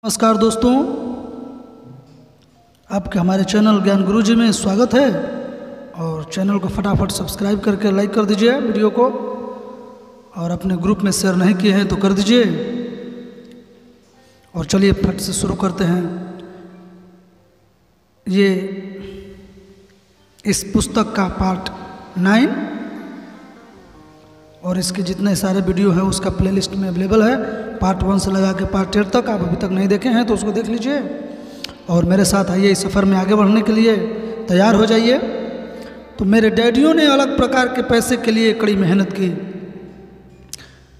नमस्कार दोस्तों, आपके हमारे चैनल ज्ञान गुरुजी में स्वागत है। और चैनल को फटाफट सब्सक्राइब करके लाइक कर दीजिए वीडियो को, और अपने ग्रुप में शेयर नहीं किए हैं तो कर दीजिए। और चलिए फट से शुरू करते हैं। ये इस पुस्तक का पार्ट 9 और इसके जितने सारे वीडियो हैं उसका प्लेलिस्ट में अवेलेबल है। पार्ट 1 से लगा के पार्ट 8 तक आप अभी तक नहीं देखे हैं तो उसको देख लीजिए। और मेरे साथ आइए, इस सफ़र में आगे बढ़ने के लिए तैयार हो जाइए। तो मेरे डैडियों ने अलग प्रकार के पैसे के लिए कड़ी मेहनत की।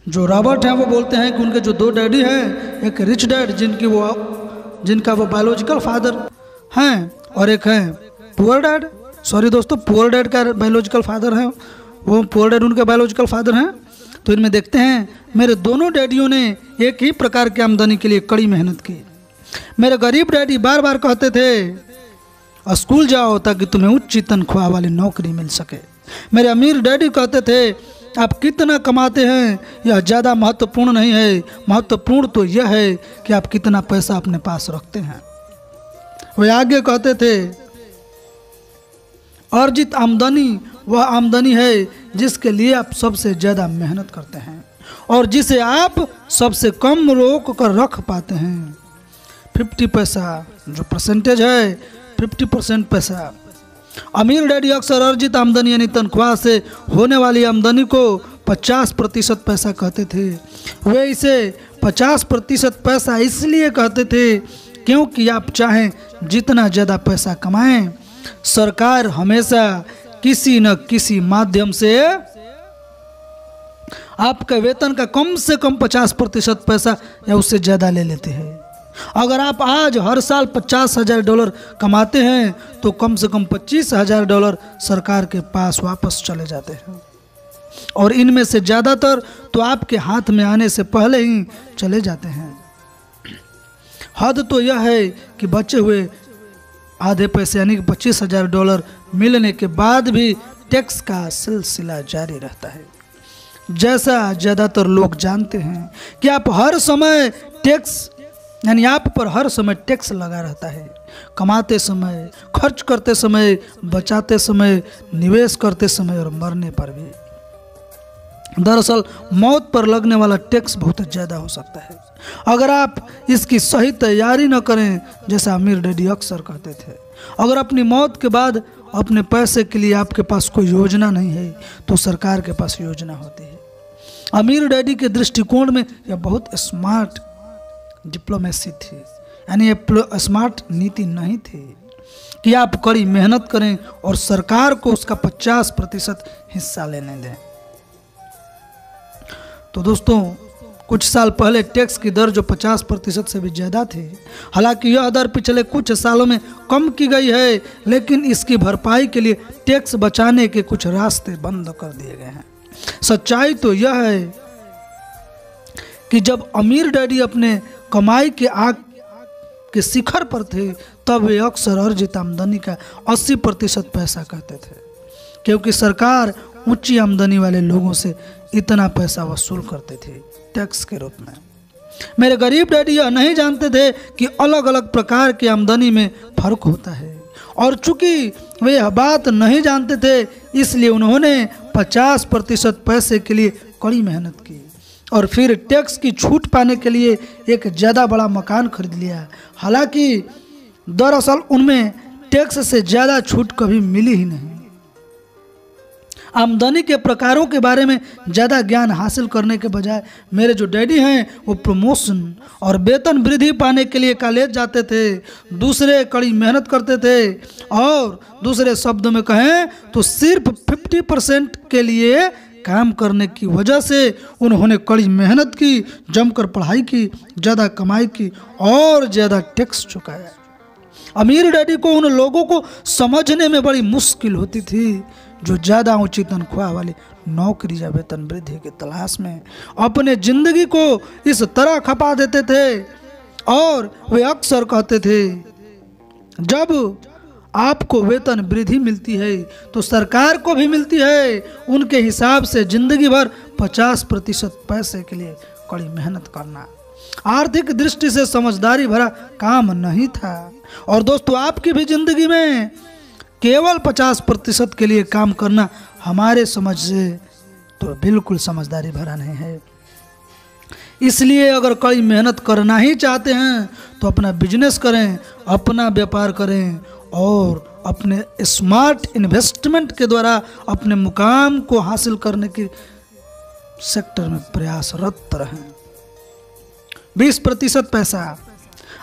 जो रॉबर्ट हैं वो बोलते हैं कि उनके जो 2 डैडी हैं, एक रिच डैड जिनका वो बायोलॉजिकल फादर हैं, और एक हैं पुअर डैड। सॉरी दोस्तों, पुअर डैड का बायोलॉजिकल फादर हैं, वो पुअर डैड उनके बायोलॉजिकल फादर हैं। तो इनमें देखते हैं मेरे दोनों डैडियों ने एक ही प्रकार की आमदनी के लिए कड़ी मेहनत की। मेरे गरीब डैडी बार बार कहते थे स्कूल जाओ ताकि तुम्हें उच्च तनख्वाह वाली नौकरी मिल सके। मेरे अमीर डैडी कहते थे आप कितना कमाते हैं यह ज़्यादा महत्वपूर्ण नहीं है, महत्वपूर्ण तो यह है कि आप कितना पैसा अपने पास रखते हैं। वे आगे कहते थे अर्जित आमदनी वह आमदनी है जिसके लिए आप सबसे ज़्यादा मेहनत करते हैं और जिसे आप सबसे कम रोक कर रख पाते हैं। 50 पैसा जो परसेंटेज है, 50% पैसा। अमीर डैडी अक्सर अर्जित आमदनी यानी तनख्वाह से होने वाली आमदनी को 50% पैसा कहते थे। वे इसे 50% पैसा इसलिए कहते थे क्योंकि आप चाहें जितना ज़्यादा पैसा कमाएं, सरकार हमेशा किसी न किसी माध्यम से आपके वेतन का कम से कम 50% पैसा या उससे ज़्यादा ले लेते हैं। अगर आप आज हर साल $50,000 कमाते हैं तो कम से कम $25,000 सरकार के पास वापस चले जाते हैं, और इनमें से ज़्यादातर तो आपके हाथ में आने से पहले ही चले जाते हैं। हद तो यह है कि बचे हुए आधे पैसे यानी कि $25,000 मिलने के बाद भी टैक्स का सिलसिला जारी रहता है। जैसा ज़्यादातर लोग जानते हैं कि आप हर समय टैक्स यानी आप पर हर समय टैक्स लगा रहता है। कमाते समय, खर्च करते समय, बचाते समय, निवेश करते समय और मरने पर भी। दरअसल मौत पर लगने वाला टैक्स बहुत ज़्यादा हो सकता है अगर आप इसकी सही तैयारी न करें। जैसा अमीर डैडी अक्सर कहते थे, अगर अपनी मौत के बाद अपने पैसे के लिए आपके पास कोई योजना नहीं है तो सरकार के पास योजना होती है। अमीर डैडी के दृष्टिकोण में यह बहुत स्मार्ट डिप्लोमेसी थी, यानी ये स्मार्ट नीति नहीं थी कि आप कड़ी मेहनत करें और सरकार को उसका 50% हिस्सा लेने दें। तो दोस्तों, कुछ साल पहले टैक्स की दर जो 50% से भी ज़्यादा थी, हालांकि यह दर पिछले कुछ सालों में कम की गई है, लेकिन इसकी भरपाई के लिए टैक्स बचाने के कुछ रास्ते बंद कर दिए गए हैं। सच्चाई तो यह है कि जब अमीर डैडी अपने कमाई के आग के शिखर पर थे तब वे अक्सर अर्जित आमदनी का 80% पैसा कहते थे, क्योंकि सरकार ऊंची आमदनी वाले लोगों से इतना पैसा वसूल करते थे टैक्स के रूप में। मेरे गरीब डैडी यह नहीं जानते थे कि अलग अलग प्रकार की आमदनी में फर्क होता है, और चूंकि वे यह बात नहीं जानते थे इसलिए उन्होंने 50% पैसे के लिए कड़ी मेहनत की और फिर टैक्स की छूट पाने के लिए एक ज़्यादा बड़ा मकान खरीद लिया। हालांकि दरअसल उनमें टैक्स से ज़्यादा छूट कभी मिली ही नहीं। आमदनी के प्रकारों के बारे में ज़्यादा ज्ञान हासिल करने के बजाय मेरे जो डैडी हैं वो प्रमोशन और वेतन वृद्धि पाने के लिए कॉलेज जाते थे, दूसरे कड़ी मेहनत करते थे, और दूसरे शब्दों में कहें तो सिर्फ 50% के लिए काम करने की वजह से उन्होंने कड़ी मेहनत की, जमकर पढ़ाई की, ज़्यादा कमाई की और ज़्यादा टैक्स चुकाया। अमीर डैडी को उन लोगों को समझने में बड़ी मुश्किल होती थी जो ज़्यादा ऊंची तनख्वाह वाली नौकरी या वेतन वृद्धि की तलाश में अपने जिंदगी को इस तरह खपा देते थे। और वे अक्सर कहते थे जब आपको वेतन वृद्धि मिलती है तो सरकार को भी मिलती है। उनके हिसाब से जिंदगी भर 50% पैसे के लिए कड़ी मेहनत करना आर्थिक दृष्टि से समझदारी भरा काम नहीं था। और दोस्तों, आपकी भी जिंदगी में केवल 50% के लिए काम करना हमारे समझ से तो बिल्कुल समझदारी भरा नहीं है। इसलिए अगर कड़ी मेहनत करना ही चाहते हैं तो अपना बिजनेस करें, अपना व्यापार करें और अपने स्मार्ट इन्वेस्टमेंट के द्वारा अपने मुकाम को हासिल करने के सेक्टर में प्रयासरत रहें। 20% पैसा,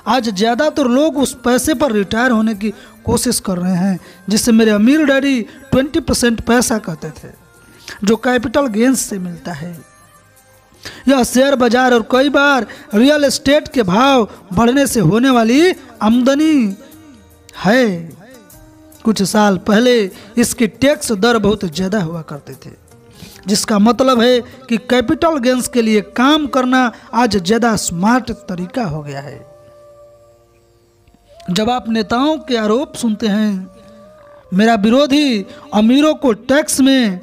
आज ज़्यादातर लोग उस पैसे पर रिटायर होने की कोशिश कर रहे हैं जिससे मेरे अमीर डैडी 20% पैसा कहते थे, जो कैपिटल गेंस से मिलता है। यह शेयर बाजार और कई बार रियल एस्टेट के भाव बढ़ने से होने वाली आमदनी है। कुछ साल पहले इसकी टैक्स दर बहुत ज़्यादा हुआ करते थे, जिसका मतलब है कि कैपिटल गेंस के लिए काम करना आज ज़्यादा स्मार्ट तरीका हो गया है। जब आप नेताओं के आरोप सुनते हैं, मेरा विरोधी अमीरों को टैक्स में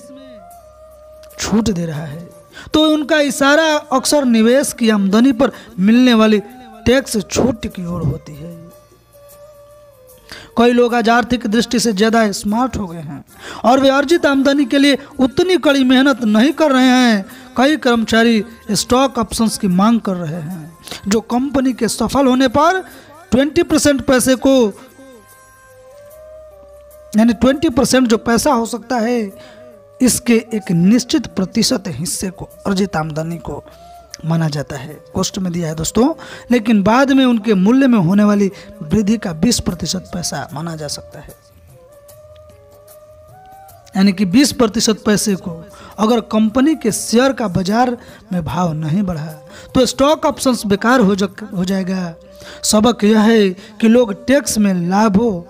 छूट दे रहा है, तो उनका इशारा अक्सर निवेश की आमदनी पर मिलने वाली टैक्स छूट की ओर होती है। कई लोग आज आर्थिक दृष्टि से ज्यादा स्मार्ट हो गए हैं और वे अर्जित आमदनी के लिए उतनी कड़ी मेहनत नहीं कर रहे हैं। कई कर्मचारी स्टॉक ऑप्शंस की मांग कर रहे हैं, जो कंपनी के सफल होने पर 20% पैसे को, यानी 20% जो पैसा हो सकता है, इसके एक निश्चित प्रतिशत हिस्से को अर्जित आमदनी को माना जाता है। पोस्ट में दिया है दोस्तों, लेकिन बाद में उनके मूल्य में होने वाली वृद्धि का 20% पैसा माना जा सकता है। यानी कि 20% पैसे को अगर कंपनी के शेयर का बाजार में भाव नहीं बढ़ा तो स्टॉक ऑप्शंस बेकार हो जाएगा। सबक यह है कि लोग टैक्स में लाभों,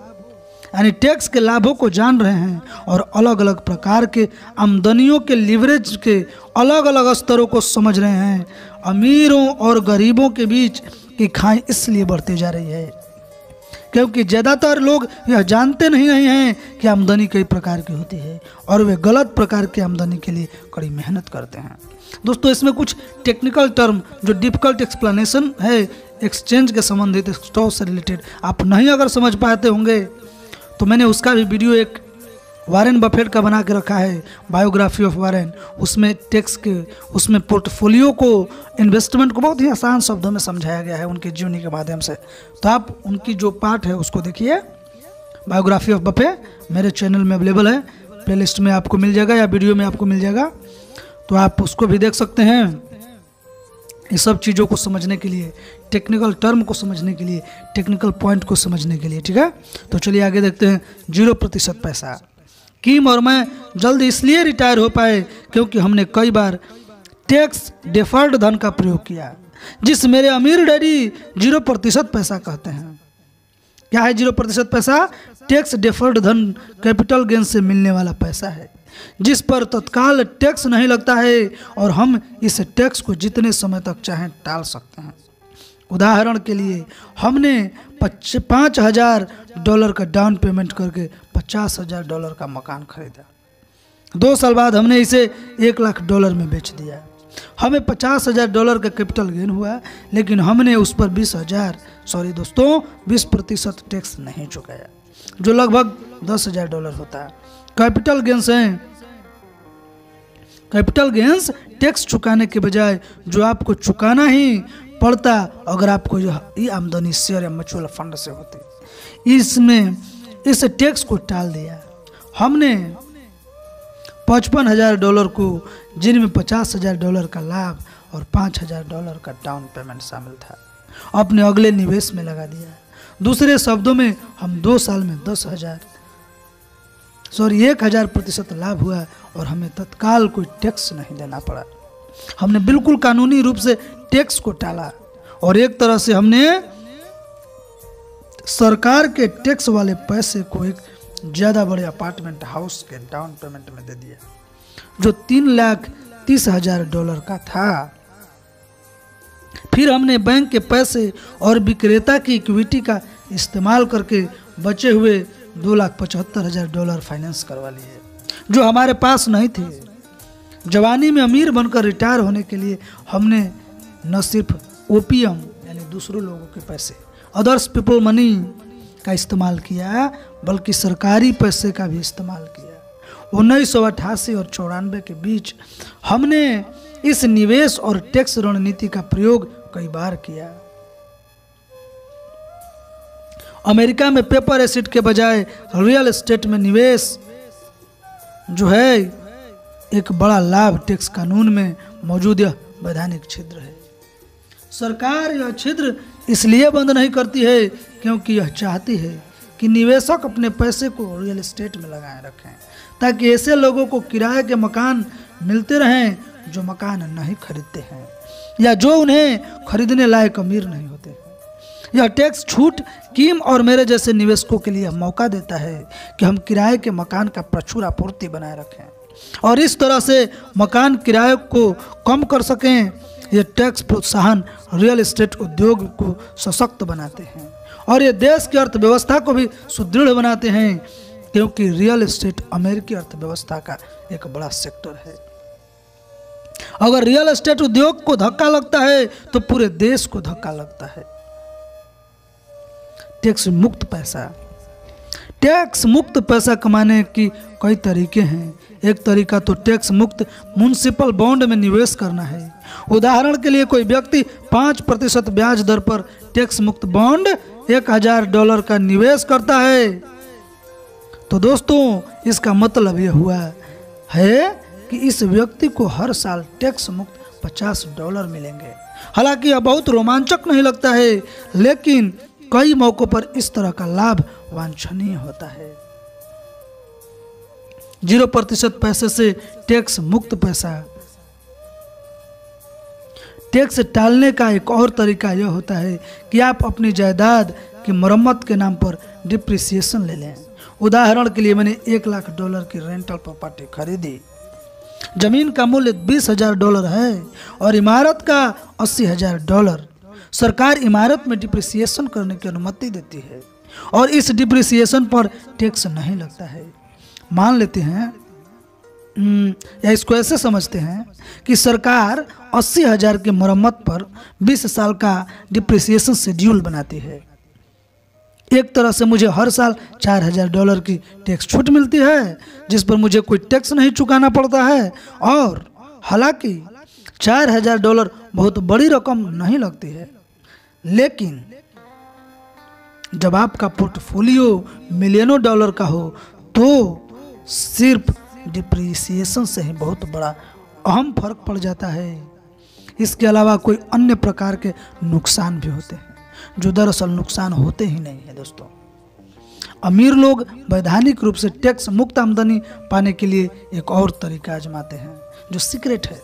यानी टैक्स के लाभों को जान रहे हैं और अलग अलग प्रकार के आमदनियों के लीवरेज के अलग अलग स्तरों को समझ रहे हैं। अमीरों और गरीबों के बीच की खाई इसलिए बढ़ती जा रही है क्योंकि ज़्यादातर लोग यह जानते नहीं हैं कि आमदनी कई प्रकार की होती है और वे गलत प्रकार की आमदनी के लिए कड़ी मेहनत करते हैं। दोस्तों, इसमें कुछ टेक्निकल टर्म जो डिफिकल्ट एक्सप्लेनेशन है एक्सचेंज के संबंधित, स्टॉक से रिलेटेड, आप नहीं अगर समझ पाते होंगे तो मैंने उसका भी वीडियो एक वारेन बफेट का बना के रखा है, बायोग्राफी ऑफ वारेन। उसमें टैक्स के, उसमें पोर्टफोलियो को, इन्वेस्टमेंट को बहुत ही आसान शब्दों में समझाया गया है उनकी जीवनी के माध्यम से। तो आप उनकी जो पार्ट है उसको देखिए, बायोग्राफी ऑफ बफे मेरे चैनल में अवेलेबल है, प्लेलिस्ट में आपको मिल जाएगा या वीडियो में आपको मिल जाएगा, तो आप उसको भी देख सकते हैं। ये सब चीज़ों को समझने के लिए, टेक्निकल टर्म को समझने के लिए, टेक्निकल पॉइंट को समझने के लिए, ठीक है। तो चलिए आगे देखते हैं। 0% पैसा। किम और मैं जल्द इसलिए रिटायर हो पाए क्योंकि हमने कई बार टैक्स डिफर्ड धन का प्रयोग किया, जिस मेरे अमीर डैडी 0% पैसा कहते हैं। क्या है 0% पैसा? टैक्स डिफर्ड धन कैपिटल गेन से मिलने वाला पैसा है जिस पर तत्काल टैक्स नहीं लगता है और हम इस टैक्स को जितने समय तक चाहें टाल सकते हैं। उदाहरण के लिए, हमने $5,000 का डाउन पेमेंट करके $50,000 का मकान खरीदा। 2 साल बाद हमने इसे $1,00,000 में बेच दिया। हमें $50,000 का कैपिटल गेन हुआ, लेकिन हमने उस पर 20% टैक्स नहीं चुकाया, जो लगभग $10,000 होता है। कैपिटल गेंस टैक्स चुकाने के बजाय जो आपको चुकाना ही पड़ता अगर आपको यह आमदनी शेयर या म्यूचुअल फंड से होती। इसमें इस टैक्स को टाल दिया। हमने $55,000 को, जिनमें $50,000 का लाभ और $5,000 का डाउन पेमेंट शामिल था, अपने अगले निवेश में लगा दिया। दूसरे शब्दों में, हम 2 साल में 1000% लाभ हुआ और हमें तत्काल कोई टैक्स नहीं देना पड़ा। हमने बिल्कुल कानूनी रूप से टैक्स को टाला और एक तरह से हमने सरकार के टैक्स वाले पैसे को एक ज़्यादा बड़े अपार्टमेंट हाउस के डाउन पेमेंट में दे दिया, जो $3,30,000 का था। फिर हमने बैंक के पैसे और विक्रेता की इक्विटी का इस्तेमाल करके बचे हुए $2,75,000 फाइनेंस करवा लिए, जो हमारे पास नहीं थे। जवानी में अमीर बनकर रिटायर होने के लिए हमने न सिर्फ ओपीएम यानी दूसरों लोगों के पैसे, अदर्स पीपल मनी का इस्तेमाल किया, बल्कि सरकारी पैसे का भी इस्तेमाल किया। 1988 और 94 के बीच हमने इस निवेश और टैक्स रणनीति का प्रयोग कई बार किया। अमेरिका में पेपर एसिड के बजाय रियल एस्टेट में निवेश जो है एक बड़ा लाभ टैक्स कानून में मौजूद यह वैधानिक छिद्र है। सरकार यह छिद्र इसलिए बंद नहीं करती है क्योंकि यह चाहती है कि निवेशक अपने पैसे को रियल एस्टेट में लगाए रखें, ताकि ऐसे लोगों को किराए के मकान मिलते रहें जो मकान नहीं खरीदते हैं या जो उन्हें खरीदने लायक अमीर नहीं होते हैं। यह टैक्स छूट किम और मेरे जैसे निवेशकों के लिए मौका देता है कि हम किराए के मकान का प्रचुर आपूर्ति बनाए रखें और इस तरह से मकान किराए को कम कर सकें। यह टैक्स प्रोत्साहन रियल एस्टेट उद्योग को सशक्त बनाते हैं और ये देश की अर्थव्यवस्था को भी सुदृढ़ बनाते हैं, क्योंकि रियल एस्टेट अमेरिकी अर्थव्यवस्था का एक बड़ा सेक्टर है। अगर रियल एस्टेट उद्योग को धक्का लगता है तो पूरे देश को धक्का लगता है। टैक्स मुक्त पैसा, टैक्स मुक्त पैसा कमाने की कई तरीके हैं। एक तरीका तो टैक्स मुक्त म्युनिसिपल बॉन्ड में निवेश करना है। उदाहरण के लिए कोई व्यक्ति 5% ब्याज दर पर टैक्स मुक्त बॉन्ड $1000 का निवेश करता है, तो दोस्तों इसका मतलब यह हुआ है कि इस व्यक्ति को हर साल टैक्स मुक्त $50 मिलेंगे। हालांकि यह बहुत रोमांचक नहीं लगता है, लेकिन कई मौकों पर इस तरह का लाभ वांछनीय होता है। 0% पैसे से टैक्स मुक्त पैसा। टैक्स टालने का एक और तरीका यह होता है कि आप अपनी जायदाद की मरम्मत के नाम पर डिप्रिसिएशन ले लें। उदाहरण के लिए मैंने $1,00,000 की रेंटल प्रॉपर्टी खरीदी। जमीन का मूल्य $20,000 है और इमारत का $80,000। सरकार इमारत में डिप्रिसिएशन करने की अनुमति देती है और इस डिप्रिसिएशन पर टैक्स नहीं लगता है। मान लेते हैं या इसको ऐसे समझते हैं कि सरकार 80,000 की मरम्मत पर 20 साल का डिप्रिसिएशन शेड्यूल बनाती है। एक तरह से मुझे हर साल $4,000 की टैक्स छूट मिलती है, जिस पर मुझे कोई टैक्स नहीं चुकाना पड़ता है। और हालांकि $4,000 बहुत बड़ी रकम नहीं लगती है, लेकिन जब आपका पोर्टफोलियो मिलियनों डॉलर का हो तो सिर्फ डिप्रिसिएशन से ही बहुत बड़ा अहम फर्क पड़ जाता है। इसके अलावा कोई अन्य प्रकार के नुकसान भी होते हैं जो दरअसल नुकसान होते ही नहीं है। दोस्तों, अमीर लोग वैधानिक रूप से टैक्स मुक्त आमदनी पाने के लिए एक और तरीका आजमाते हैं जो सीक्रेट है।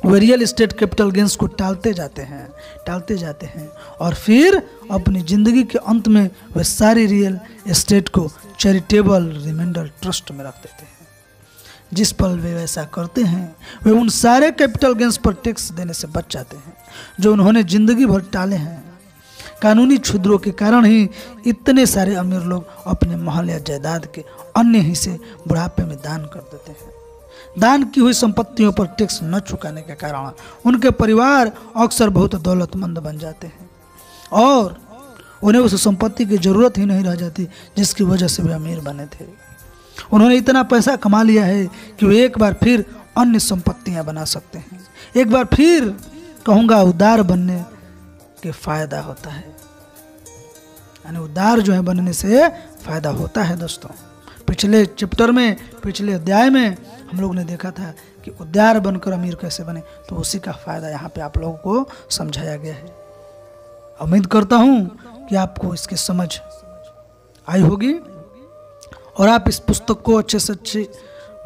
वे रियल एस्टेट कैपिटल गेन्स को टालते जाते हैं और फिर अपनी जिंदगी के अंत में वे सारी रियल एस्टेट को चैरिटेबल रिमाइंडर ट्रस्ट में रख देते हैं। जिस पल वे वैसा करते हैं वे उन सारे कैपिटल गेन्स पर टैक्स देने से बच जाते हैं जो उन्होंने जिंदगी भर टाले हैं। कानूनी छिद्रों के कारण ही इतने सारे अमीर लोग अपने महल या जायदाद के अन्य हिस्से बुढ़ापे में दान कर देते हैं। दान की हुई संपत्तियों पर टैक्स न चुकाने के कारण उनके परिवार अक्सर बहुत दौलतमंद बन जाते हैं और उन्हें उस संपत्ति की जरूरत ही नहीं रह जाती जिसकी वजह से वे अमीर बने थे। उन्होंने इतना पैसा कमा लिया है कि वे एक बार फिर अन्य संपत्तियां बना सकते हैं। एक बार फिर कहूँगा, उदार बनने के फायदा होता है, यानी उदार जो है बनने से फायदा होता है। दोस्तों, पिछले चैप्टर में, पिछले अध्याय में हम लोग ने देखा था कि उदार बनकर अमीर कैसे बने, तो उसी का फायदा यहाँ पे आप लोगों को समझाया गया है। उम्मीद करता हूँ कि आपको इसकी समझ आई होगी और आप इस पुस्तक को अच्छे से अच्छी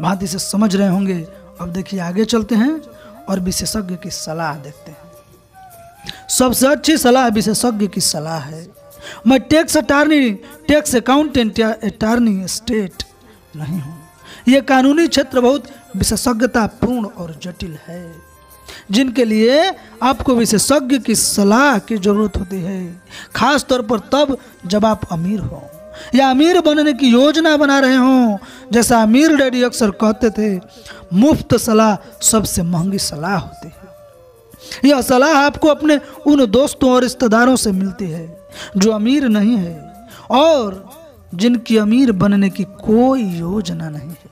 भांति से समझ रहे होंगे। अब देखिए आगे चलते हैं और विशेषज्ञ की सलाह देखते हैं। सबसे अच्छी सलाह विशेषज्ञ की सलाह है। मैं टैक्स अटॉर्नी, टैक्स अकाउंटेंट या अटॉर्नी स्टेट नहीं हूँ। यह कानूनी क्षेत्र बहुत विशेषज्ञता पूर्ण और जटिल है, जिनके लिए आपको विशेषज्ञ की सलाह की जरूरत होती है, खास तौर पर तब जब आप अमीर हो या अमीर बनने की योजना बना रहे हों। जैसा अमीर डैडी अक्सर कहते थे, मुफ्त सलाह सबसे महंगी सलाह होती है। यह सलाह आपको अपने उन दोस्तों और रिश्तेदारों से मिलती है जो अमीर नहीं है और जिनकी अमीर बनने की कोई योजना नहीं है।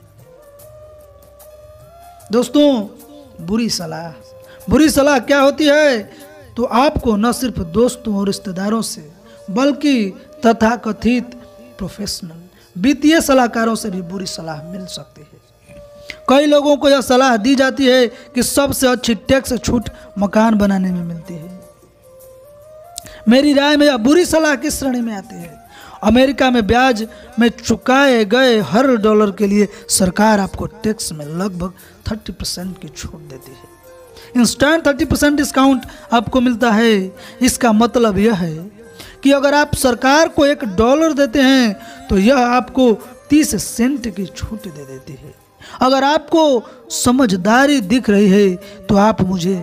दोस्तों, बुरी सलाह क्या होती है? तो आपको न सिर्फ दोस्तों और रिश्तेदारों से बल्कि तथाकथित प्रोफेशनल वित्तीय सलाहकारों से भी बुरी सलाह मिल सकती है। कई लोगों को यह सलाह दी जाती है कि सबसे अच्छी टैक्स छूट मकान बनाने में मिलती है। मेरी राय में यह बुरी सलाह किस श्रेणी में आती है? अमेरिका में ब्याज में चुकाए गए हर डॉलर के लिए सरकार आपको टैक्स में लगभग 30% की छूट देती है। इंस्टेंट 30% डिस्काउंट आपको मिलता है। इसका मतलब यह है कि अगर आप सरकार को $1 देते हैं तो यह आपको 30 सेंट की छूट दे देती है। अगर आपको समझदारी दिख रही है तो आप मुझे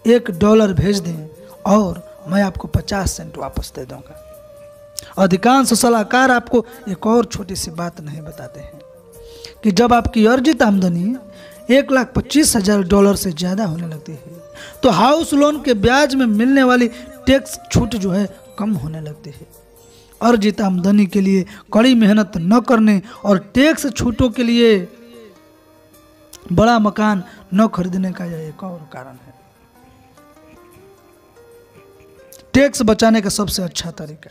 $1 भेज दें और मैं आपको 50 सेंट वापस दे दूंगा। अधिकांश सलाहकार आपको एक और छोटी सी बात नहीं बताते हैं कि जब आपकी अर्जित आमदनी $1,25,000 से ज़्यादा होने लगती है तो हाउस लोन के ब्याज में मिलने वाली टैक्स छूट जो है कम होने लगती है। अर्जित आमदनी के लिए कड़ी मेहनत न करने और टैक्स छूटों के लिए बड़ा मकान न खरीदने का यह एक और कारण है। टैक्स बचाने का सबसे अच्छा तरीका,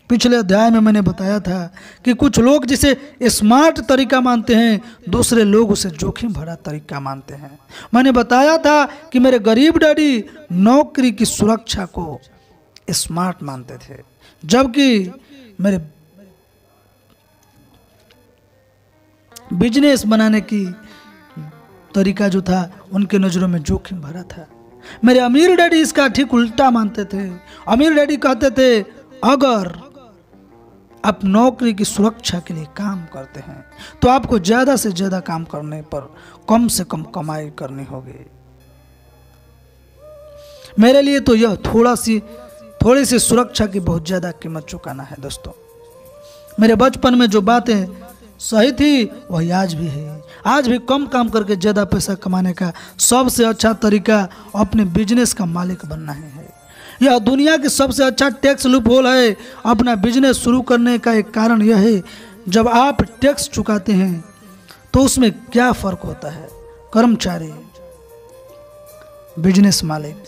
पिछले अध्याय में मैंने बताया था कि कुछ लोग जिसे स्मार्ट तरीका मानते हैं, दूसरे लोग उसे जोखिम भरा तरीका मानते हैं। मैंने बताया था कि मेरे गरीब डैडी नौकरी की सुरक्षा को स्मार्ट मानते थे, जबकि मेरे बिजनेस बनाने की तरीका जो था उनके नज़रों में जोखिम भरा था। मेरे अमीर डैडी इसका ठीक उल्टा मानते थे। अमीर डैडी कहते थे अगर आप नौकरी की सुरक्षा के लिए काम करते हैं तो आपको ज़्यादा से ज़्यादा काम करने पर कम से कम कमाई करनी होगी। मेरे लिए तो यह थोड़ी सी सुरक्षा की बहुत ज़्यादा कीमत चुकाना है। दोस्तों, मेरे बचपन में जो बातें सही थी वही आज भी है। आज भी कम काम करके ज़्यादा पैसा कमाने का सबसे अच्छा तरीका अपने बिजनेस का मालिक बनना है। यह दुनिया की सबसे अच्छा टैक्स लूप होल है। अपना बिजनेस शुरू करने का एक कारण यह है, जब आप टैक्स चुकाते हैं तो उसमें क्या फ़र्क होता है? कर्मचारी, बिजनेस मालिक।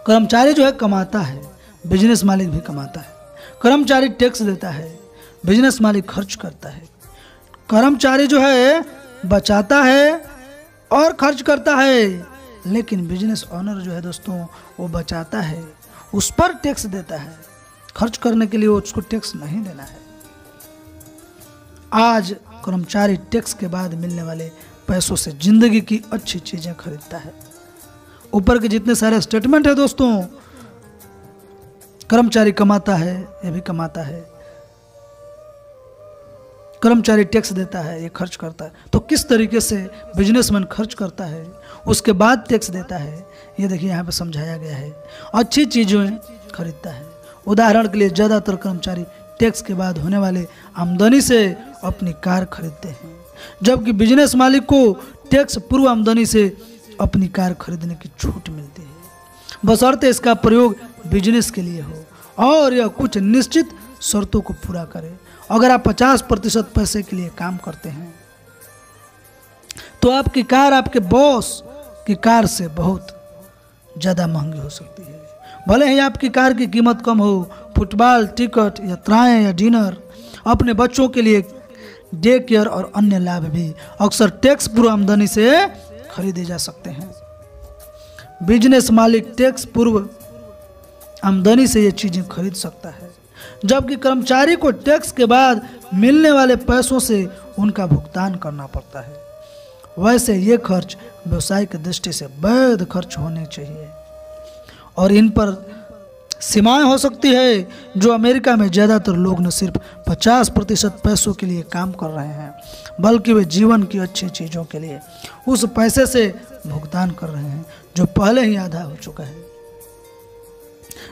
कर्मचारी जो है कमाता है, बिजनेस मालिक भी कमाता है। कर्मचारी टैक्स देता है, बिजनेस मालिक खर्च करता है। कर्मचारी जो है बचाता है और खर्च करता है, लेकिन बिजनेस ओनर जो है दोस्तों वो बचाता है, उस पर टैक्स देता है। खर्च करने के लिए उसको टैक्स नहीं देना है। आज कर्मचारी टैक्स के बाद मिलने वाले पैसों से जिंदगी की अच्छी चीजें खरीदता है। ऊपर के जितने सारे स्टेटमेंट है दोस्तों, कर्मचारी कमाता है, ये भी कमाता है। कर्मचारी टैक्स देता है, ये खर्च करता है। तो किस तरीके से बिजनेसमैन खर्च करता है उसके बाद टैक्स देता है, ये देखिए यहाँ पे समझाया गया है। अच्छी चीज़ें खरीदता है। उदाहरण के लिए ज़्यादातर कर्मचारी टैक्स के बाद होने वाले आमदनी से अपनी कार खरीदते हैं, जबकि बिजनेस मालिक को टैक्स पूर्व आमदनी से अपनी कार खरीदने की छूट मिलती है, बशर्ते इसका प्रयोग बिजनेस के लिए हो और यह कुछ निश्चित शर्तों को पूरा करे। अगर आप 50% पैसे के लिए काम करते हैं तो आपकी कार आपके बॉस की कार से बहुत ज़्यादा महंगी हो सकती है। भले ही आपकी कार की कीमत कम हो, फुटबॉल टिकट, यात्राएं या डिनर, अपने बच्चों के लिए डे केयर और अन्य लाभ भी अक्सर टैक्स पूर्व आमदनी से खरीदे जा सकते हैं। बिजनेस मालिक टैक्स पूर्व आमदनी से ये चीज़ें खरीद सकता है, जबकि कर्मचारी को टैक्स के बाद मिलने वाले पैसों से उनका भुगतान करना पड़ता है। वैसे ये खर्च व्यवसाय की दृष्टि से वैध खर्च होने चाहिए और इन पर सीमाएं हो सकती है। जो अमेरिका में ज़्यादातर लोग न सिर्फ 50% पैसों के लिए काम कर रहे हैं, बल्कि वे जीवन की अच्छी चीज़ों के लिए उस पैसे से भुगतान कर रहे हैं जो पहले ही आधा हो चुका है।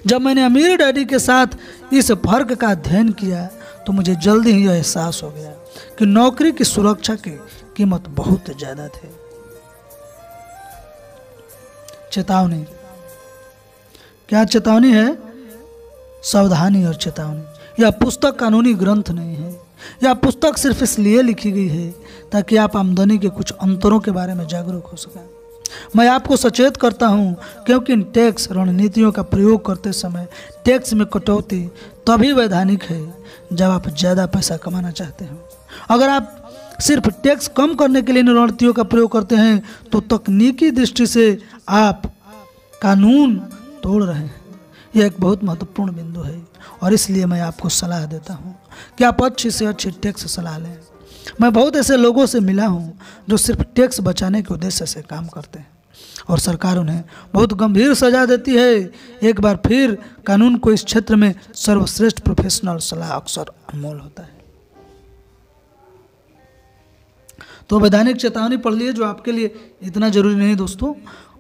जब मैंने अमीर डैडी के साथ इस फर्क का अध्ययन किया तो मुझे जल्दी ही यह एहसास हो गया कि नौकरी की सुरक्षा की कीमत बहुत ज़्यादा थी। चेतावनी। क्या चेतावनी है? सावधानी और चेतावनी। यह पुस्तक कानूनी ग्रंथ नहीं है। यह पुस्तक सिर्फ इसलिए लिखी गई है ताकि आप आमदनी के कुछ अंतरों के बारे में जागरूक हो सकें। मैं आपको सचेत करता हूं क्योंकि इन टैक्स रणनीतियों का प्रयोग करते समय टैक्स में कटौती तभी वैधानिक है जब आप ज़्यादा पैसा कमाना चाहते हो। अगर आप सिर्फ टैक्स कम करने के लिए इन रणनीतियों का प्रयोग करते हैं तो तकनीकी दृष्टि से आप कानून तोड़ रहे हैं। यह एक बहुत महत्वपूर्ण बिंदु है और इसलिए मैं आपको सलाह देता हूं कि आप अच्छी से अच्छी टैक्स सलाह लें। मैं बहुत ऐसे लोगों से मिला हूं जो सिर्फ टैक्स बचाने के उद्देश्य से काम करते हैं और सरकार उन्हें बहुत गंभीर सजा देती है। एक बार फिर कानून को इस क्षेत्र में सर्वश्रेष्ठ प्रोफेशनल सलाह अक्सर अनमोल होता है। तो वैधानिक चेतावनी पढ़ लिए जो आपके लिए इतना जरूरी नहीं दोस्तों,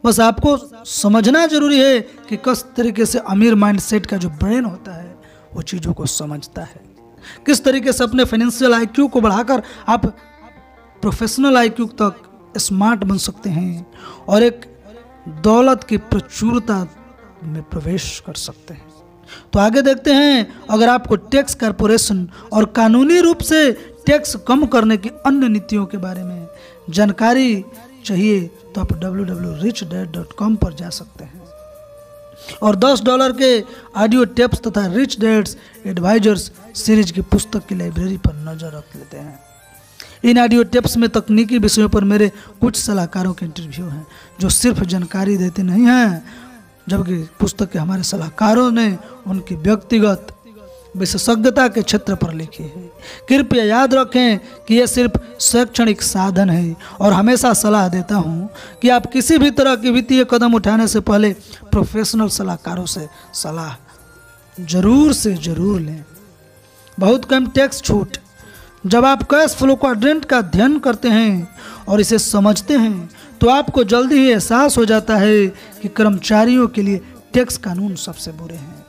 बस आपको समझना जरूरी है कि किस तरीके से अमीर माइंडसेट का जो ब्रेन होता है वो चीज़ों को समझता है, किस तरीके से अपने फाइनेंशियल आईक्यू को बढ़ाकर आप प्रोफेशनल आईक्यू तक स्मार्ट बन सकते हैं और एक दौलत की प्रचुरता में प्रवेश कर सकते हैं। तो आगे देखते हैं, अगर आपको टैक्स कॉर्पोरेशन और कानूनी रूप से टैक्स कम करने की अन्य नीतियों के बारे में जानकारी चाहिए तो आप www.richdad.com पर जा सकते हैं और $10 के ऑडियो टेप्स तथा रिच डैड्स एडवाइजर्स सीरीज की पुस्तक की लाइब्रेरी पर नजर रख लेते हैं। इन ऑडियो टेप्स में तकनीकी विषयों पर मेरे कुछ सलाहकारों के इंटरव्यू हैं जो सिर्फ जानकारी देते नहीं हैं, जबकि पुस्तक के हमारे सलाहकारों ने उनकी व्यक्तिगत विशेषज्ञता के क्षेत्र पर लिखी है। कृपया याद रखें कि यह सिर्फ शैक्षणिक साधन है और हमेशा सलाह देता हूं कि आप किसी भी तरह की वित्तीय कदम उठाने से पहले प्रोफेशनल सलाहकारों से सलाह जरूर से जरूर लें। बहुत कम टैक्स छूट। जब आप कैश फ्लो क्वाड्रेंट का अध्ययन करते हैं और इसे समझते हैं तो आपको जल्दी ही एहसास हो जाता है कि कर्मचारियों के लिए टैक्स कानून सबसे बुरे हैं।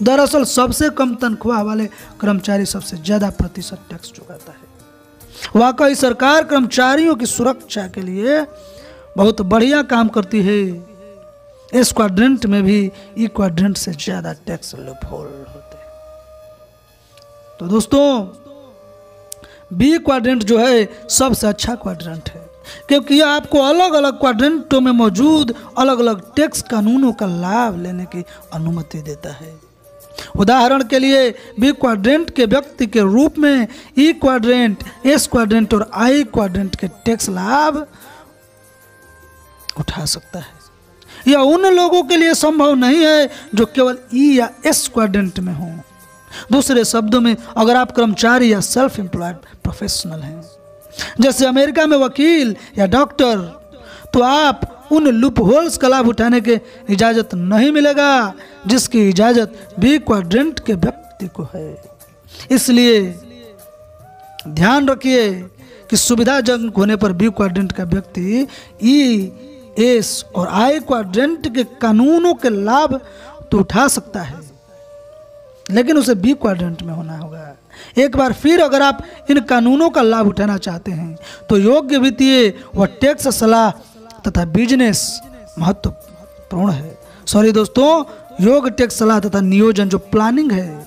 दरअसल सबसे कम तनख्वाह वाले कर्मचारी सबसे ज्यादा प्रतिशत टैक्स चुकाता है। वाकई सरकार कर्मचारियों की सुरक्षा के लिए बहुत बढ़िया काम करती है। इस क्वाड्रेंट में भी ई क्वाड्रेंट से ज्यादा टैक्स लूपहोल होते हैं। तो दोस्तों, बी क्वाड्रेंट जो है सबसे अच्छा क्वाड्रेंट है क्योंकि यह आपको अलग अलग क्वाड्रेंटों में मौजूद अलग अलग टैक्स कानूनों का लाभ लेने की अनुमति देता है। उदाहरण के लिए बी क्वाड्रेंट के व्यक्ति के रूप में ई क्वाड्रेंट, एस क्वाड्रेंट और आई क्वाड्रेंट के टैक्स लाभ उठा सकता है। यह उन लोगों के लिए संभव नहीं है जो केवल ई या एस क्वाड्रेंट में हो। दूसरे शब्दों में, अगर आप कर्मचारी या सेल्फ एम्प्लॉयड प्रोफेशनल हैं, जैसे अमेरिका में वकील या डॉक्टर, तो आप उन लूप होल्स का लाभ उठाने के इजाजत नहीं मिलेगा जिसकी इजाजत बी क्वाड्रेंट के व्यक्ति को है। इसलिए ध्यान रखिए कि सुविधाजनक होने पर बी क्वाड्रेंट का व्यक्ति ई, एस और आई क्वाड्रेंट के कानूनों के लाभ तो उठा सकता है, लेकिन उसे बी क्वाड्रेंट में होना होगा। एक बार फिर अगर आप इन कानूनों का लाभ उठाना चाहते हैं तो योग्य वित्तीय व टैक्स सलाह तथा बिजनेस महत्वपूर्ण है। सॉरी दोस्तों, योग्य टैक्स सलाह तथा नियोजन जो प्लानिंग है,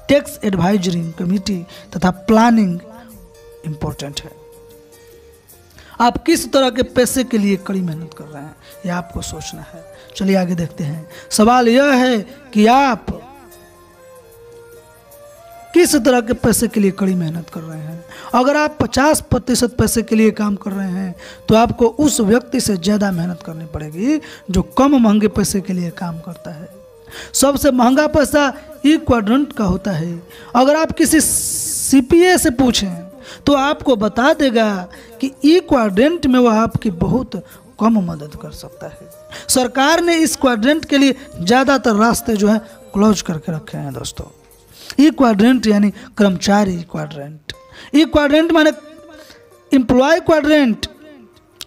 टैक्स एडवाइजरी कमेटी तथा प्लानिंग इंपॉर्टेंट है। आप किस तरह के पैसे के लिए कड़ी मेहनत कर रहे हैं यह आपको सोचना है। चलिए आगे देखते हैं। सवाल यह है कि आप किस तरह के पैसे के लिए कड़ी मेहनत कर रहे हैं। अगर आप 50% पैसे के लिए काम कर रहे हैं तो आपको उस व्यक्ति से ज़्यादा मेहनत करनी पड़ेगी जो कम महंगे पैसे के लिए काम करता है। सबसे महंगा पैसा ई क्वाड्रेंट का होता है। अगर आप किसी सीपीए से पूछें तो आपको बता देगा कि ई क्वाड्रेंट में वह आपकी बहुत कम मदद कर सकता है। सरकार ने इस क्वाड्रेंट के लिए ज़्यादातर रास्ते जो है क्लोज करके रखे हैं दोस्तों। ई क्वाड्रेंट यानी कर्मचारी क्वाड्रेंट, ई क्वाड्रेंट माने एम्प्लॉय क्वाड्रेंट,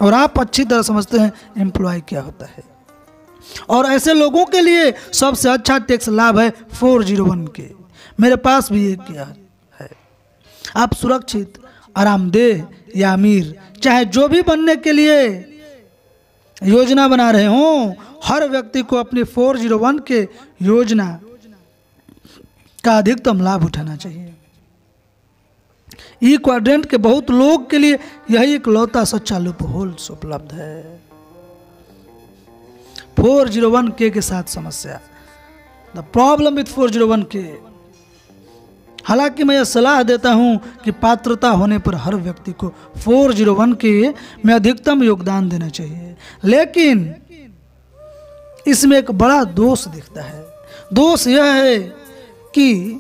और आप अच्छी तरह समझते हैं एम्प्लॉय क्या होता है। और ऐसे लोगों के लिए सबसे अच्छा टैक्स लाभ है 401 के। मेरे पास भी एक है। आप सुरक्षित, आरामदेह या अमीर, चाहे जो भी बनने के लिए योजना बना रहे हों, हर व्यक्ति को अपनी 401 के योजना का अधिकतम लाभ उठाना चाहिए। ई क्वाड्रेंट के बहुत लोग के लिए यही इकलौता सच्चा लूप होल्स उपलब्ध है। 401k के साथ समस्या, द प्रॉब्लम विथ 401k। हालांकि मैं यह सलाह देता हूं कि पात्रता होने पर हर व्यक्ति को 401k में अधिकतम योगदान देना चाहिए, लेकिन इसमें एक बड़ा दोष दिखता है। दोष यह है कि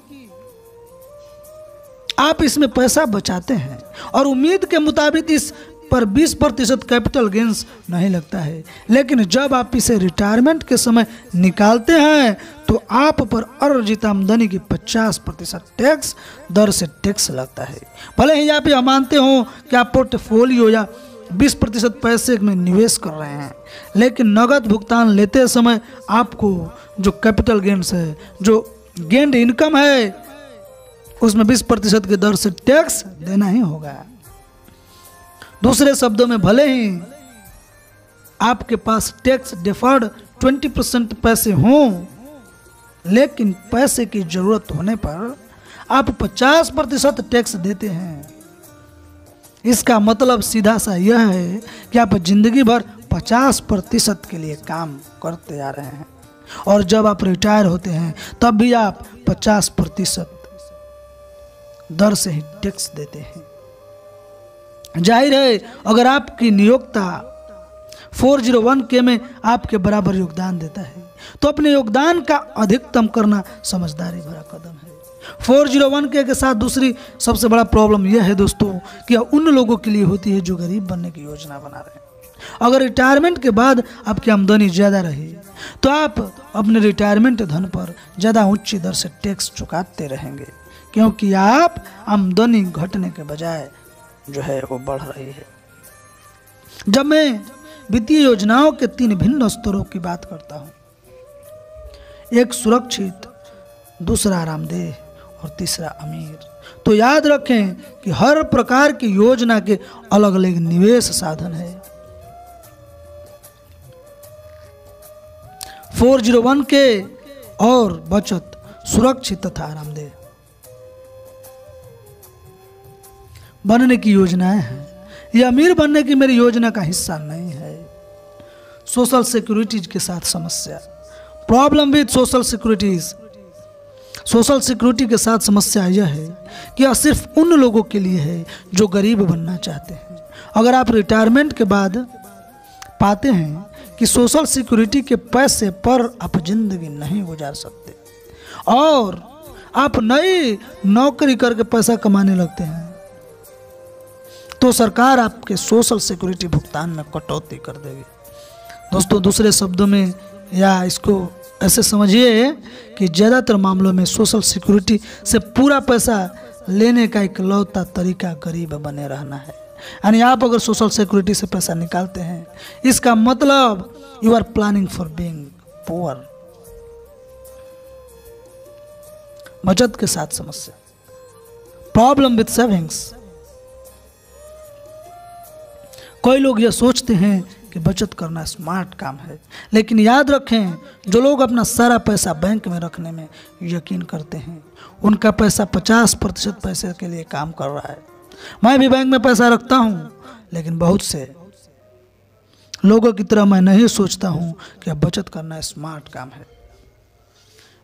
आप इसमें पैसा बचाते हैं और उम्मीद के मुताबिक इस पर 20% कैपिटल गेंस नहीं लगता है, लेकिन जब आप इसे रिटायरमेंट के समय निकालते हैं तो आप पर अर्जित आमदनी की 50% टैक्स दर से टैक्स लगता है। भले ही आप यह मानते हो कि आप पोर्टफोलियो या 20% पैसे में निवेश कर रहे हैं, लेकिन नगद भुगतान लेते समय आपको जो कैपिटल गेंस है, जो गेंड इनकम है, उसमें 20% की दर से टैक्स देना ही होगा। दूसरे शब्दों में, भले ही आपके पास टैक्स डिफर्ड 20% पैसे हों, लेकिन पैसे की जरूरत होने पर आप 50% टैक्स देते हैं। इसका मतलब सीधा सा यह है कि आप जिंदगी भर 50% के लिए काम करते आ रहे हैं और जब आप रिटायर होते हैं तब भी आप 50% दर से ही टैक्स देते हैं। जाहिर है, अगर आपकी नियोक्ता 401k में आपके बराबर योगदान देता है तो अपने योगदान का अधिकतम करना समझदारी भरा कदम है। 401k के साथ दूसरी सबसे बड़ा प्रॉब्लम यह है दोस्तों कि यह उन लोगों के लिए होती है जो गरीब बनने की योजना बना रहे हैं। अगर रिटायरमेंट के बाद आपकी आमदनी ज़्यादा रही तो आप अपने रिटायरमेंट धन पर ज़्यादा ऊंची दर से टैक्स चुकाते रहेंगे, क्योंकि आप आमदनी घटने के बजाय जो है वो बढ़ रही है। जब मैं वित्तीय योजनाओं के 3 भिन्न स्तरों की बात करता हूँ, एक सुरक्षित, दूसरा आरामदेह और तीसरा अमीर, तो याद रखें कि हर प्रकार की योजना के अलग अलग निवेश साधन है। 401k और बचत, सुरक्षित तथा आरामदेह बनने की योजनाएं हैं। यह अमीर बनने की मेरी योजना का हिस्सा नहीं है। सोशल सिक्योरिटीज के साथ समस्या, problem with social securities. Social security के साथ समस्या यह है कि यह सिर्फ उन लोगों के लिए है जो गरीब बनना चाहते हैं। अगर आप रिटायरमेंट के बाद पाते हैं कि सोशल सिक्योरिटी के पैसे पर आप जिंदगी नहीं गुजार सकते और आप नई नौकरी करके पैसा कमाने लगते हैं, तो सरकार आपके सोशल सिक्योरिटी भुगतान में कटौती कर देगी। दोस्तों, दूसरे शब्दों में या इसको ऐसे समझिए कि ज़्यादातर मामलों में सोशल सिक्योरिटी से पूरा पैसा लेने का इकलौता तरीका गरीब बने रहना है। यानी आप अगर सोशल सिक्योरिटी से पैसा निकालते हैं, इसका मतलब you are planning for being poor. बचत के साथ समस्या, प्रॉब्लम विद सेविंग्स। कई लोग यह सोचते हैं कि बचत करना स्मार्ट काम है, लेकिन याद रखें, जो लोग अपना सारा पैसा बैंक में रखने में यकीन करते हैं, उनका पैसा 50% पैसे के लिए काम कर रहा है। मैं भी बैंक में पैसा रखता हूं, लेकिन बहुत से लोगों की तरह मैं नहीं सोचता हूं कि बचत करना स्मार्ट काम है।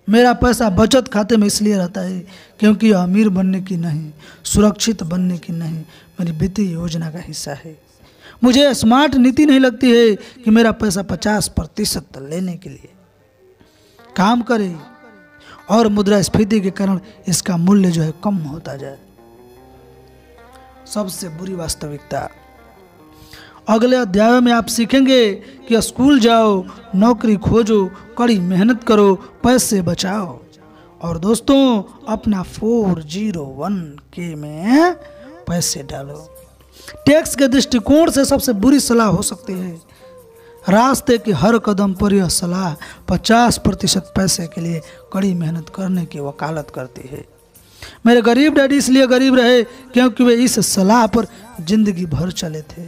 मेरा पैसा बचत खाते में इसलिए रहता है क्योंकि यह अमीर बनने की नहीं, सुरक्षित बनने की नहीं, मेरी वित्तीय योजना का हिस्सा है। मुझे स्मार्ट नीति नहीं लगती है कि मेरा पैसा 50% लेने के लिए काम करे और मुद्रास्फीति के कारण इसका मूल्य जो है कम होता जाए। सबसे बुरी वास्तविकता। अगले अध्यायों में आप सीखेंगे कि स्कूल जाओ, नौकरी खोजो, कड़ी मेहनत करो, पैसे बचाओ और दोस्तों अपना 401k में पैसे डालो। टैक्स के दृष्टिकोण से सबसे बुरी सलाह हो सकती है। रास्ते के हर कदम पर यह सलाह 50% पैसे के लिए कड़ी मेहनत करने की वकालत करती है। मेरे गरीब डैडी इसलिए गरीब रहे क्योंकि वे इस सलाह पर जिंदगी भर चले थे।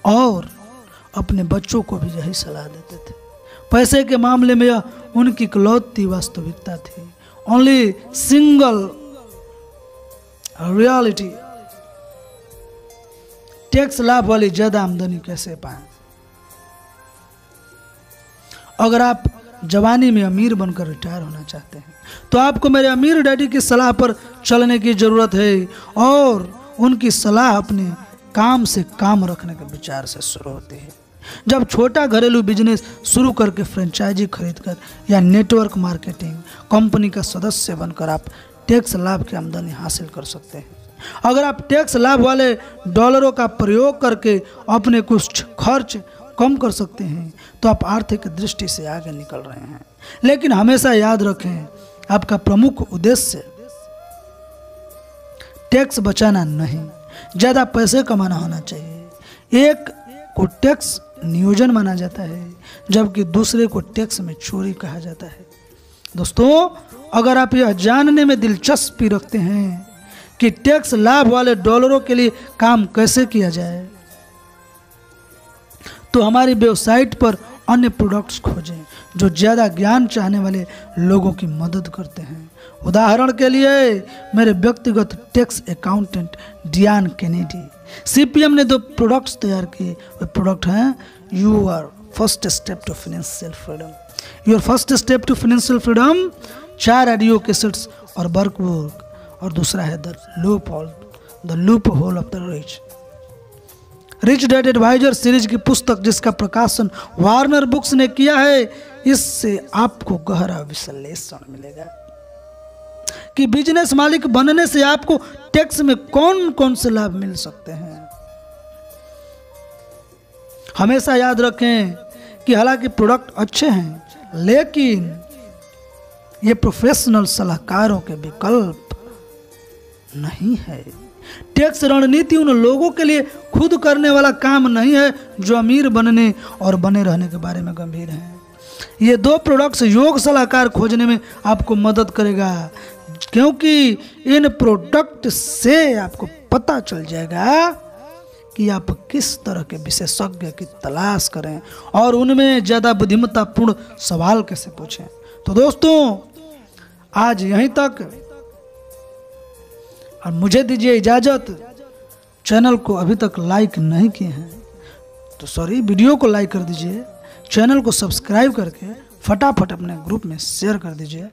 और अपने बच्चों को भी यही सलाह देते थे। पैसे के मामले में यह उनकी इकलौती वास्तविकता थी। ओनली सिंगल रियलिटी, टैक्स लाभ वाली ज्यादा आमदनी कैसे पाएं। अगर आप जवानी में अमीर बनकर रिटायर होना चाहते हैं तो आपको मेरे अमीर डैडी की सलाह पर चलने की जरूरत है और उनकी सलाह अपने काम से काम रखने के विचार से शुरू होती है। जब छोटा घरेलू बिजनेस शुरू करके फ्रेंचाइजी खरीदकर या नेटवर्क मार्केटिंग कंपनी का सदस्य बनकर आप टैक्स लाभ की आमदनी हासिल कर सकते हैं। अगर आप टैक्स लाभ वाले डॉलरों का प्रयोग करके अपने कुछ खर्च कम कर सकते हैं तो आप आर्थिक दृष्टि से आगे निकल रहे हैं। लेकिन हमेशा याद रखें, आपका प्रमुख उद्देश्य टैक्स बचाना नहीं, ज्यादा पैसे कमाना होना चाहिए। एक को टैक्स नियोजन माना जाता है जबकि दूसरे को टैक्स में चोरी कहा जाता है। दोस्तों, अगर आप यह जानने में दिलचस्पी रखते हैं कि टैक्स लाभ वाले डॉलरों के लिए काम कैसे किया जाए तो हमारी वेबसाइट पर अन्य प्रोडक्ट्स खोजें जो ज़्यादा ज्ञान चाहने वाले लोगों की मदद करते हैं। उदाहरण के लिए मेरे व्यक्तिगत tax accountant Diane Kennedy CPM ने 2 प्रोडक्ट्स तैयार किए। वे प्रोडक्ट हैं your first step to financial freedom. Your first step to financial freedom 4 audio cassettes और वर्कबुक, और दूसरा है the loophole of the rich dad adviser series की पुस्तक जिसका प्रकाशन वार्नर बुक्स ने किया है। इससे आपको गहरा विश्लेषण मिलेगा कि बिजनेस मालिक बनने से आपको टैक्स में कौन कौन से लाभ मिल सकते हैं। हमेशा याद रखें कि हालांकि प्रोडक्ट अच्छे हैं लेकिन ये प्रोफेशनल सलाहकारों के विकल्प नहीं है। टैक्स रणनीति उन लोगों के लिए खुद करने वाला काम नहीं है जो अमीर बनने और बने रहने के बारे में गंभीर हैं। ये 2 प्रोडक्ट्स योग सलाहकार खोजने में आपको मदद करेगा क्योंकि इन प्रोडक्ट से आपको पता चल जाएगा कि आप किस तरह के विशेषज्ञ की तलाश करें और उनमें ज़्यादा बुद्धिमत्तापूर्ण सवाल कैसे पूछें। तो दोस्तों, आज यहीं तक और मुझे दीजिए इजाज़त। चैनल को अभी तक लाइक नहीं किए हैं तो वीडियो को लाइक कर दीजिए, चैनल को सब्सक्राइब करके फटाफट अपने ग्रुप में शेयर कर दीजिए।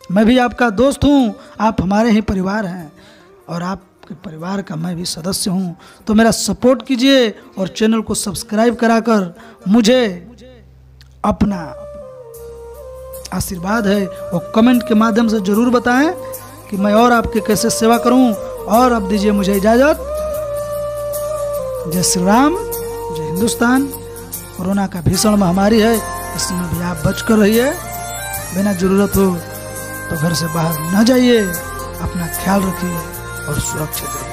मैं भी आपका दोस्त हूँ, आप हमारे ही परिवार हैं और आपके परिवार का मैं भी सदस्य हूँ। तो मेरा सपोर्ट कीजिए और चैनल को सब्सक्राइब कराकर मुझे अपना आशीर्वाद है वो कमेंट के माध्यम से ज़रूर बताएं कि मैं और आपकी कैसे सेवा करूं। और अब दीजिए मुझे इजाज़त। जय श्री राम, जय हिंदुस्तान। कोरोना का भीषण महामारी है, इसमें भी आप बचकर रहिए। बिना जरूरत हो तो घर से बाहर न जाइए। अपना ख्याल रखिए और सुरक्षित रहिए।